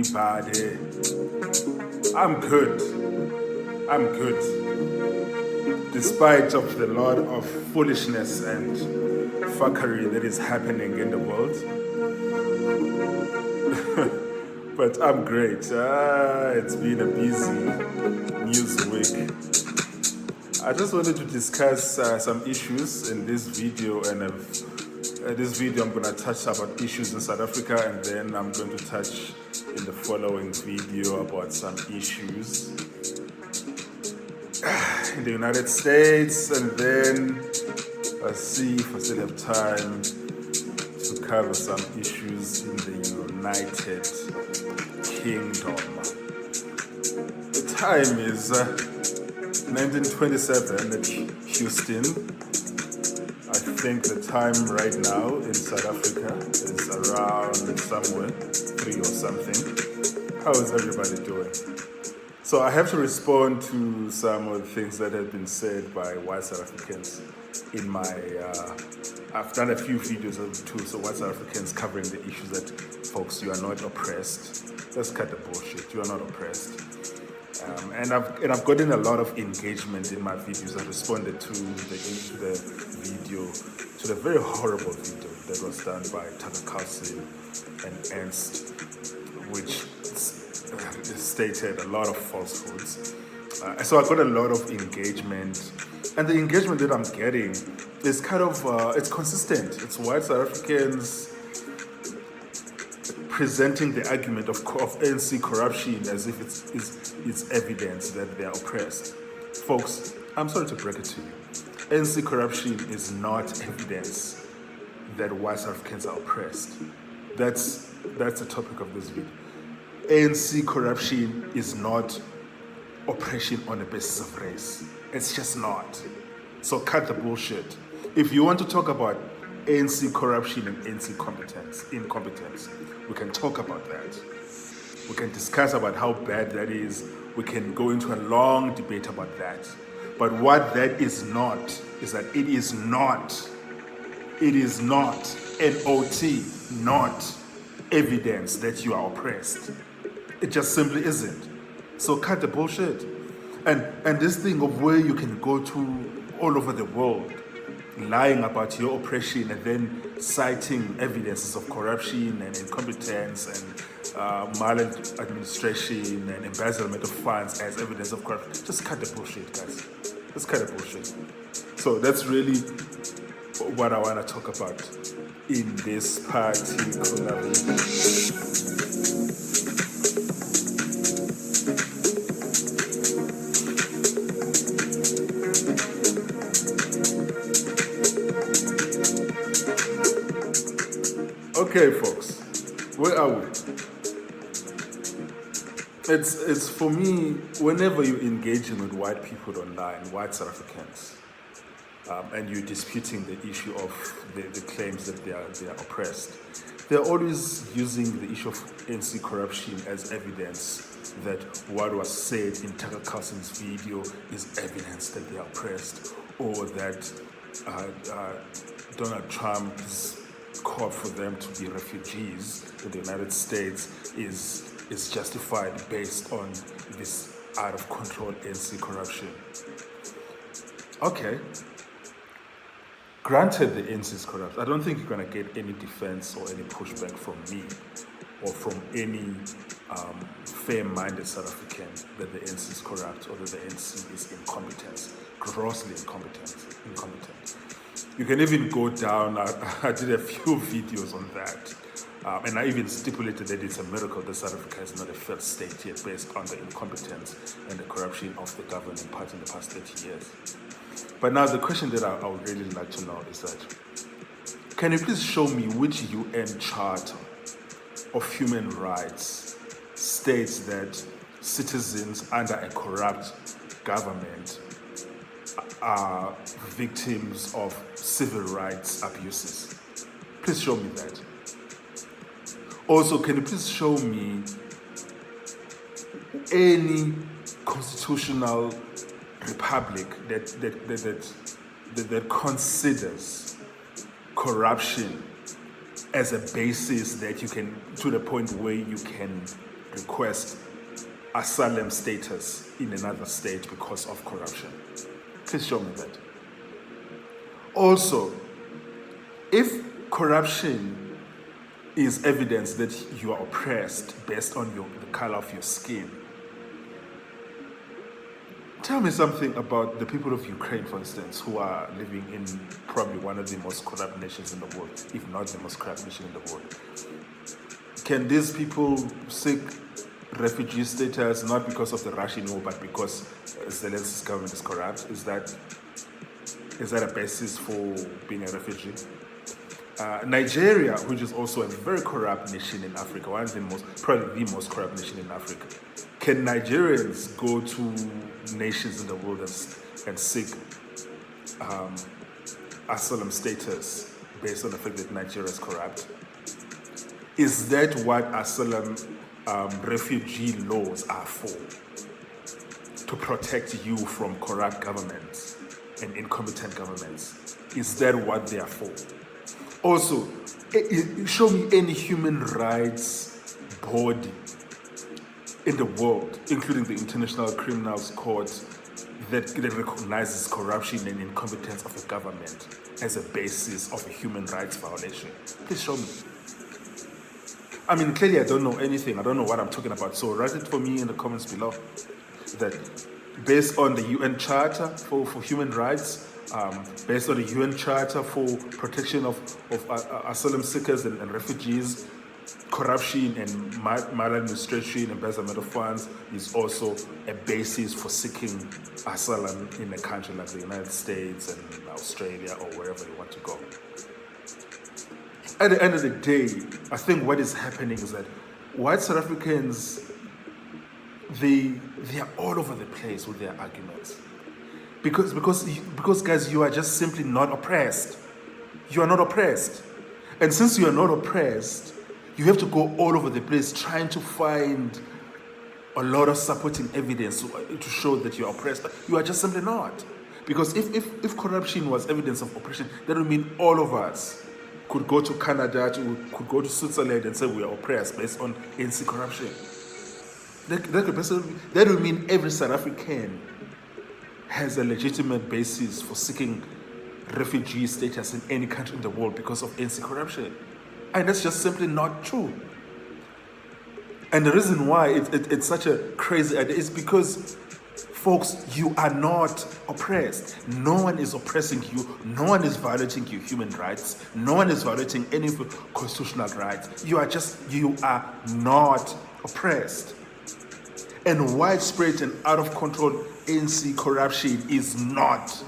Everybody, I'm good. I'm good. Despite of the lot of foolishness and fuckery that is happening in the world, but I'm great. It's been a busy news week. I just wanted to discuss some issues in this video, and this video I'm going to touch about issues in South Africa, and then I'm going to touch in the following video about some issues in the United States, and then I'll see if I still have time to cover some issues in the United Kingdom. The time is 1927 at Houston. I think the time right now in South Africa is around somewhere 3 or something. How is everybody doing? So I have to respond to some of the things that have been said by white South Africans in my, I've done a few videos too, so white South Africans covering the issue that, folks, you are not oppressed. Let's cut the bullshit, you are not oppressed. And I've gotten a lot of engagement in my videos. I responded to the video, to the very horrible video that was done by Tucker Carlson and Ernst, which stated a lot of falsehoods. So I got a lot of engagement, and the engagement that I'm getting is kind of, it's consistent. It's white South Africans presenting the argument of ANC corruption as if it's evidence that they are oppressed. Folks, I'm sorry to break it to you. ANC corruption is not evidence that white South Africans are oppressed. That's the topic of this video. ANC corruption is not oppression on the basis of race. It's just not. So cut the bullshit. If you want to talk about ANC corruption and ANC incompetence, we can talk about that. We can discuss about how bad that is. We can go into a long debate about that. But what that is not is that it is not not evidence that you are oppressed. It just simply isn't. So cut the bullshit. And this thing of where you can go to all over the world lying about your oppression and then citing evidences of corruption and incompetence and maladministration and embezzlement of funds as evidence of corruption. Just cut the bullshit, guys. Just cut the bullshit. So that's really what I want to talk about in this particular video. Okay, folks, where are we? It's for me, whenever you're engaging with white people online, white South Africans, and you're disputing the issue of the claims that they are oppressed, they're always using the issue of ANC corruption as evidence that what was said in Tucker Carlson's video is evidence that they are oppressed, or that Donald Trump's call for them to be refugees in the United States is justified based on this out of control ANC corruption. Okay. Granted, the ANC is corrupt. I don't think you're going to get any defense or any pushback from me or from any fair-minded South African that the ANC is corrupt or that the ANC is incompetent, grossly incompetent. You can even go down, I did a few videos on that, and I even stipulated that it's a miracle that South Africa is not a failed state yet based on the incompetence and the corruption of the governing party in the past 30 years. But now the question that I would really like to know is that, can you please show me which UN Charter of Human Rights states that citizens under a corrupt government are victims of civil rights abuses? Please show me that. Also, can you please show me any constitutional republic that considers corruption as a basis that you can, to the point where you can request asylum status in another state because of corruption? Please show me that. Also, if corruption is evidence that you are oppressed based on the color of your skin, tell me something about the people of Ukraine, for instance, who are living in probably one of the most corrupt nations in the world, if not the most corrupt nation in the world. Can these people seek refugee status not because of the Russian war, but because Zelensky's government is corrupt? Is that a basis for being a refugee? Nigeria, which is also a very corrupt nation in Africa, one of the most, probably the most corrupt nation in Africa. Can Nigerians go to nations in the world and seek asylum status based on the fact that Nigeria is corrupt? Is that what asylum refugee laws are for? To protect you from corrupt governments and incompetent governments? Is that what they are for? Also, show me any human rights body in the world, including the International Criminal Court, that recognizes corruption and incompetence of a government as a basis of a human rights violation. Please show me. I mean, clearly I don't know anything. I don't know what I'm talking about. So write it for me in the comments below. That based on the UN Charter for human rights, based on the UN Charter for protection of asylum seekers and refugees, corruption and maladministration, embezzlement of funds is also a basis for seeking asylum in a country like the United States and Australia or wherever you want to go. At the end of the day, I think what is happening is that white South Africans, they are all over the place with their arguments. Because guys, you are just simply not oppressed. You are not oppressed. And since you are not oppressed, you have to go all over the place trying to find a lot of supporting evidence to show that you are oppressed. But you are just simply not. Because if corruption was evidence of oppression, that would mean all of us could go to Canada, could go to Switzerland and say we are oppressed based on ANC corruption. That would mean every South African has a legitimate basis for seeking refugee status in any country in the world because of ANC corruption. And that's just simply not true. And the reason why it's such a crazy idea is because, folks, you are not oppressed. No one is oppressing you. No one is violating your human rights. No one is violating any of your constitutional rights. You are not oppressed. And widespread and out of control ANC corruption is not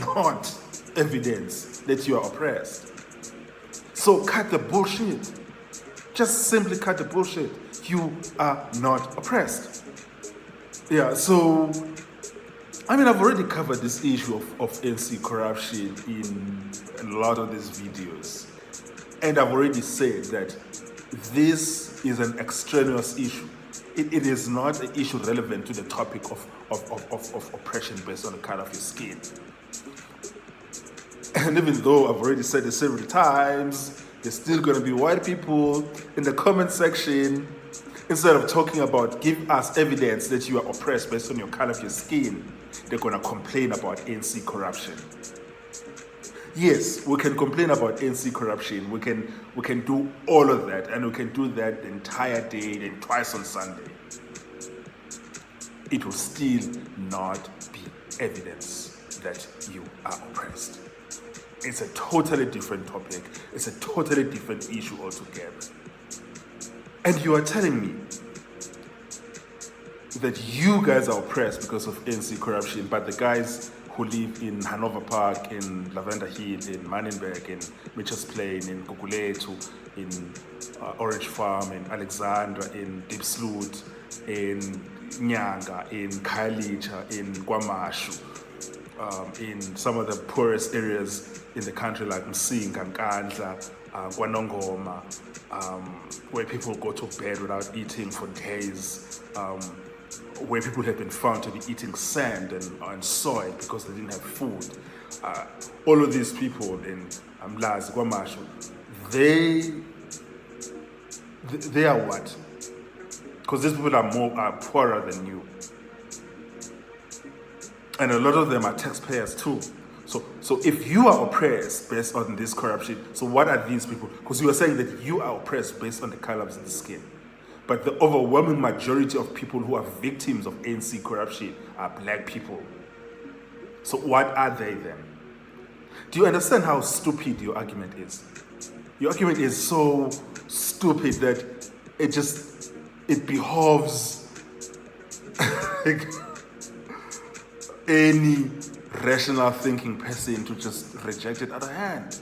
not evidence that you are oppressed. So cut the bullshit. Just simply cut the bullshit. You are not oppressed. Yeah, so, I mean, I've already covered this issue of ANC corruption in a lot of these videos. And I've already said that this is an extraneous issue. It is not an issue relevant to the topic of oppression based on the color of your skin. And even though I've already said it several times, there's still going to be white people in the comment section, instead of talking about give us evidence that you are oppressed based on your color of your skin, they're going to complain about ANC corruption. Yes, we can complain about ANC corruption. We can do all of that, and we can do that the entire day and twice on Sunday. It will still not be evidence that you are oppressed. It's a totally different topic. It's a totally different issue altogether. And you are telling me that you guys are oppressed because of ANC corruption, but the guys who live in Hanover Park, in Lavender Hill, in Manenberg, in Mitchell's Plain, in Gugulethu, in Orange Farm, in Alexandra, in Deep Sloot, in Nyanga, in Khayelitsha, in Kwamashu, in some of the poorest areas in the country like Msinga, Nkandla, Kwanongoma, where people go to bed without eating for days, where people have been found to be eating sand and soil because they didn't have food. All of these people in Mlazi, Kwamashu, They are what? Because these people are poorer than you. And a lot of them are taxpayers too. So if you are oppressed based on this corruption, so what are these people? Because you are saying that you are oppressed based on the color of the skin. But the overwhelming majority of people who are victims of ANC corruption are black people. So what are they then? Do you understand how stupid your argument is? Your argument is so stupid that it behoves like any rational thinking person to just reject it out of hand.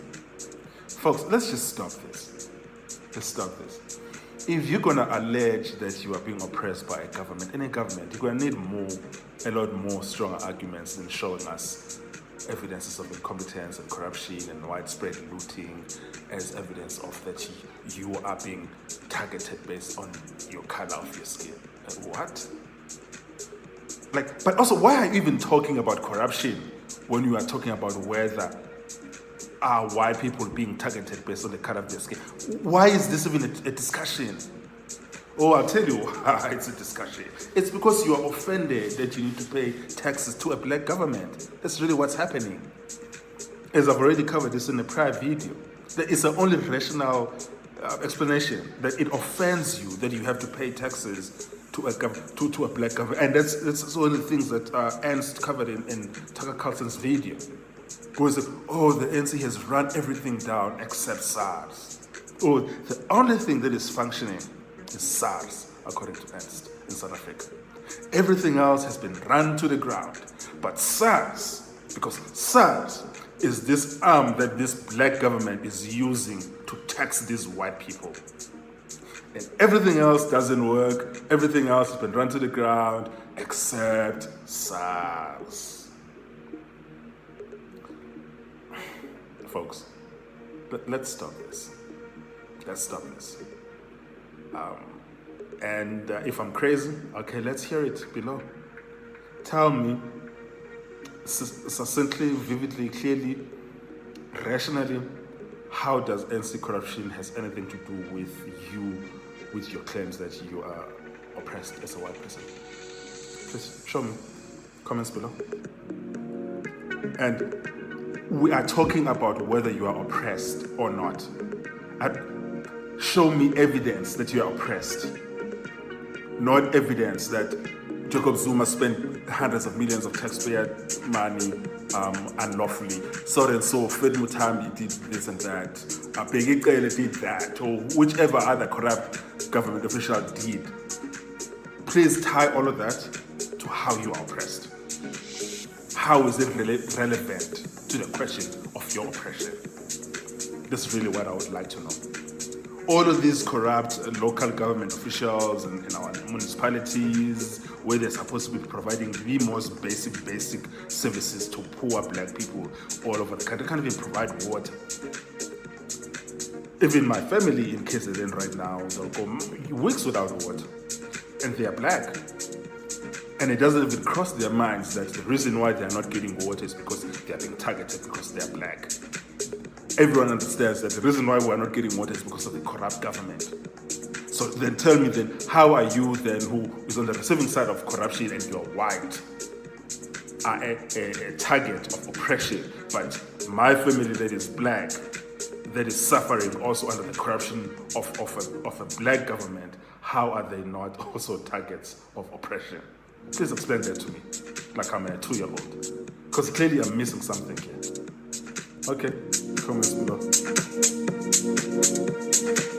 Folks, let's just stop this. Let's stop this. If you're gonna allege that you are being oppressed by a government, any government, you're gonna need a lot more stronger arguments than showing us evidences of incompetence and corruption and widespread looting as evidence of that you are being targeted based on your color of your skin. What? But also, why are you even talking about corruption when you are talking about whether are white people being targeted based on the color of their skin? Why is this even a discussion? Oh, I'll tell you why it's a discussion. It's because you are offended that you need to pay taxes to a black government. That's really what's happening. As I've already covered this in a prior video, that is the only rational explanation, that it offends you that you have to pay taxes to a black government. And that's one of the things that Ernst covered in Tucker Carlson's video. Was that, the ANC has run everything down except SARS. The only thing that is functioning is SARS, according to Ernst, in South Africa. Everything else has been run to the ground. But SARS, because SARS is this arm that this black government is using to tax these white people. And everything else doesn't work. Everything else has been run to the ground except SARS. Folks, let's stop this. Let's stop this. And if I'm crazy, okay, let's hear it below. Tell me succinctly, vividly, clearly, rationally, how does ANC corruption has anything to do with your claims that you are oppressed as a white person? Please show me. Comments below. And we are talking about whether you are oppressed or not. Show me evidence that you are oppressed. Not evidence that Jacob Zuma spent hundreds of millions of taxpayer money unlawfully. So and so, Fred Mutambi did this and that. Bheki Cele did that. Or whichever other corrupt government official did. Please tie all of that to how you are oppressed. How is it relevant to the question of your oppression? That's really what I would like to know. All of these corrupt local government officials in our municipalities, where they're supposed to be providing the most basic services to poor black people all over the country, can't even provide water. Even my family in KZN right now, they'll go weeks without water, and they are black. And it doesn't even cross their minds that the reason why they are not getting water is because they are being targeted because they are black. Everyone understands that the reason why we are not getting water is because of the corrupt government. So then tell me then, how are you then, who is on the receiving side of corruption and you're white, are a target of oppression, but my family that is black, that is suffering also under the corruption of a black government, how are they not also targets of oppression? Please explain that to me, like I'm a 2-year-old. Because clearly I'm missing something here. Okay, comments below.